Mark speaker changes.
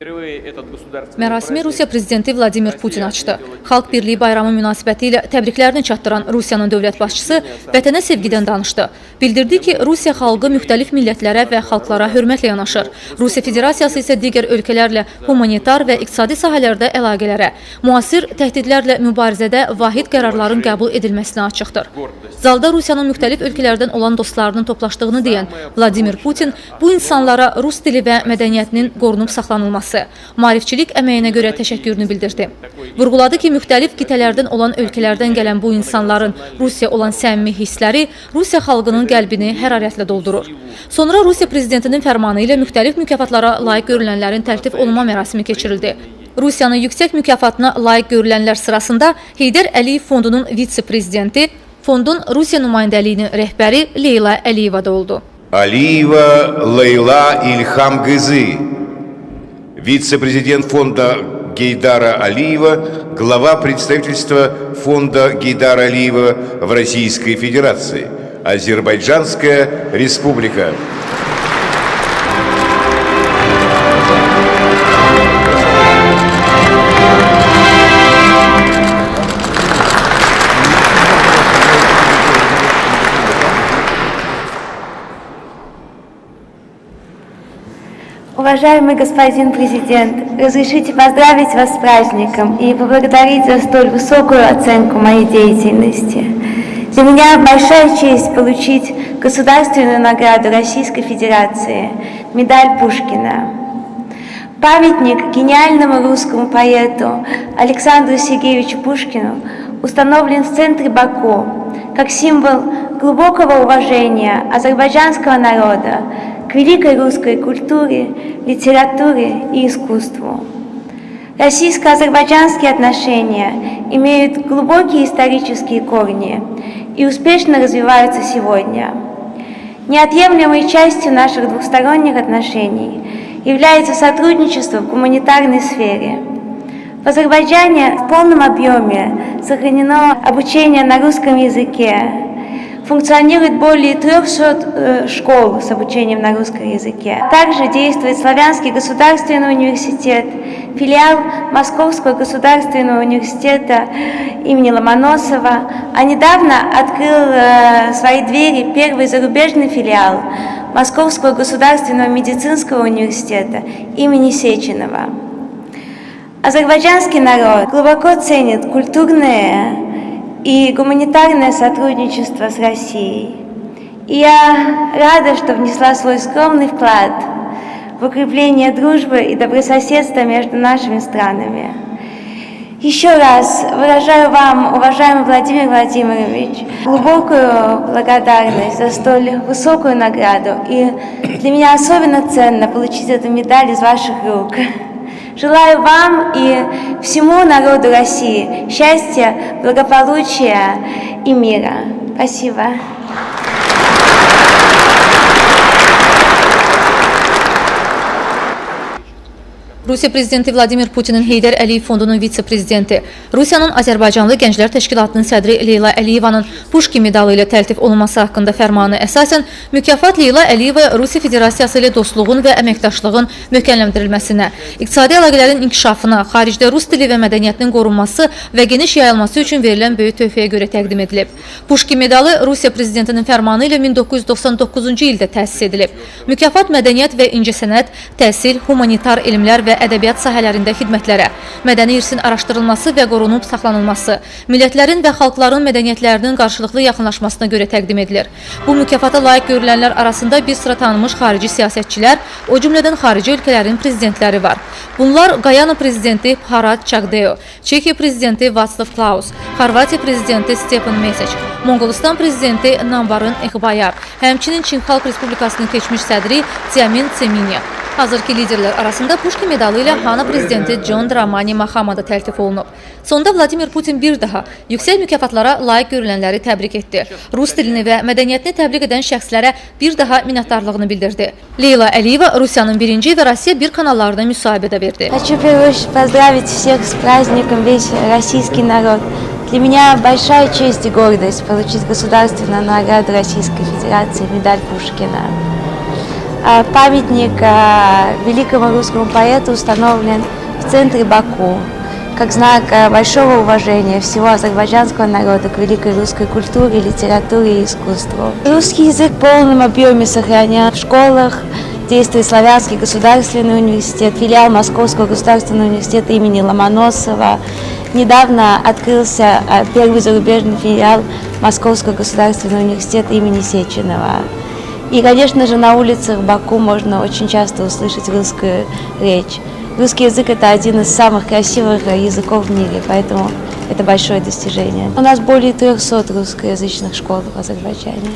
Speaker 1: Mərasimi Rusiya prezidenti Vladimir Putin açdı. Xalq Birliyi bayramı münasibəti ilə təbriklərini çatdıran Rusiyanın dövlət başçısı vətənə sevgidən danışdı. Bildirdi ki, Rusiya xalqı müxtəlif millətlərə və xalqlara hörmətlə yanaşır. Rusiya Federasiyası isə digər ölkələrlə humanitar və iqtisadi sahələrdə əlaqələrə, müasir təhdidlərlə mübarizədə vahid qərarların qəbul edilməsinə açıqdır. Zalda Rusiyanın müxtəlif ölkələrdən olan dostlarının toplaşdığını deyən Vladimir Putin bu insanlara rus dili və mədəniyyətinin qorunub saxlanılması, maarifçilik əməyinə görə təşəkkürünü bildirdi. Vurğuladı ki, müxtəlif qitələrdən olan ölkələrdən gələn bu insanların Rusiya olan səmimi hissləri Rusiya xalqının qəlbini hərarətlə doldurur. Sonra Rusiya prezidentinin fərmanı ilə müxtəlif mükafatlara layiq görülənlərin təltif olunma mərasimi keçirildi. Rusiyanın yüksək mükafatına layiq görülənlər sırasında Heydər Əliyev Fondunun vitse-prezidenti, fondun Rusiya nümayəndəliyinin rəhbəri Leyla Əliyeva da oldu.
Speaker 2: Алиева Лейла Ильхам Гызы, вице-президент фонда Гейдара Алиева, глава представительства фонда Гейдара Алиева в Российской Федерации, Азербайджанская Республика.
Speaker 3: Уважаемый господин президент, разрешите поздравить вас с праздником и поблагодарить за столь высокую оценку моей деятельности. Для меня большая честь получить государственную награду Российской Федерации, медаль Пушкина. Памятник гениальному русскому поэту Александру Сергеевичу Пушкину установлен в центре Баку как символ глубокого уважения азербайджанского народа к великой русской культуре, литературе и искусству. Российско-азербайджанские отношения имеют глубокие исторические корни и успешно развиваются сегодня. Неотъемлемой частью наших двухсторонних отношений является сотрудничество в гуманитарной сфере. В Азербайджане в полном объеме сохранено обучение на русском языке. Функционирует более 300 школ с обучением на русском языке. Также действует Славянский государственный университет, филиал Московского государственного университета имени Ломоносова, а недавно открыл свои двери первый зарубежный филиал Московского государственного медицинского университета имени Сеченова. Азербайджанский народ глубоко ценит культурное и гуманитарное сотрудничество с Россией. И я рада, что внесла свой скромный вклад в укрепление дружбы и добрососедства между нашими странами. Еще раз выражаю вам, уважаемый Владимир Владимирович, глубокую благодарность за столь высокую награду. И для меня особенно ценно получить эту медаль из ваших рук. Желаю вам и всему народу России счастья, благополучия и мира. Спасибо.
Speaker 1: Rusiya prezidenti Vladimir Putinin Heydər Əliyev Fondunun vitse-prezidenti, Rusiyanın Azərbaycanlı Gənclər Təşkilatının sədri Leyla Əliyevanın Puşkin medalı ilə təltif olunması haqqında fərmanı əsasən mükafat Leyla Əliyeva Rusiya Federasiyası ilə dostluğun və əməkdaşlığın möhkəmləndirilməsinə, iqtisadi əlaqələrin inkişafına, xaricdə rus dili və mədəniyyətinin qorunması və geniş yayılması üçün verilən böyük töhfəyə görə təqdim edilib. Puşkin medalı Rusiya prezidentinin fərmanı ilə 1999-cu ildə təsis edilib. Mükafat mədəniyyət və incəsənət, təhsil, humanitar elmlər və ədəbiyyat sahələrində xidmətlərə, mədəni irsin araşdırılması və qorunub saxlanılması, millətlərin və xalqların mədəniyyətlərinin qarşılıqlı yaxınlaşmasına görə təqdim edilir. Bu mükafata layiq görülənlər arasında bir sıra tanınmış xarici siyasətçilər, o cümlədən xarici ölkələrin prezidentləri var. Bunlar Gayana prezidenti Bharat Chagdeo, Çekiya prezidenti Václav Klaus, Xorvatiya prezidenti Stepan Mesic, Monqolistan prezidenti Namvarın Ekbayar, həmçinin Çin Xalq Respublikasının keçmiş sədri Tsiamin Tseminyan. Hazırki liderlər arasında Puşkin medalı ilə Hana prezidenti John Dramani Mahama da təltif olunub. Sonda Vladimir Putin bir daha yüksək mükafatlara layiq görülənləri təbrik etdi. Rus dilini və mədəniyyətini təbliğ edən şəxslərə bir daha minnətdarlığını bildirdi. Leyla Əliyeva Rusiyanın birinci və Rusiya bir kanallarında müsahibədə verdi.
Speaker 3: Хочу поздравить всех с праздником, весь российский народ. Для меня большая честь и гордость получить государственную награду Российской Федерации, медаль Пушкина. Памятник великому русскому поэту установлен в центре Баку, как знак большого уважения всего азербайджанского народа к великой русской культуре, литературе и искусству. Русский язык в полном объеме сохранен в школах. Действует Славянский государственный университет, филиал Московского государственного университета имени Ломоносова. Недавно открылся первый зарубежный филиал Московского государственного университета имени Сеченова. И, конечно же, на улицах Баку можно очень часто услышать русскую речь. Русский язык – это один из самых красивых языков в мире, поэтому это большое достижение. У нас более 300 русскоязычных школ в Азербайджане.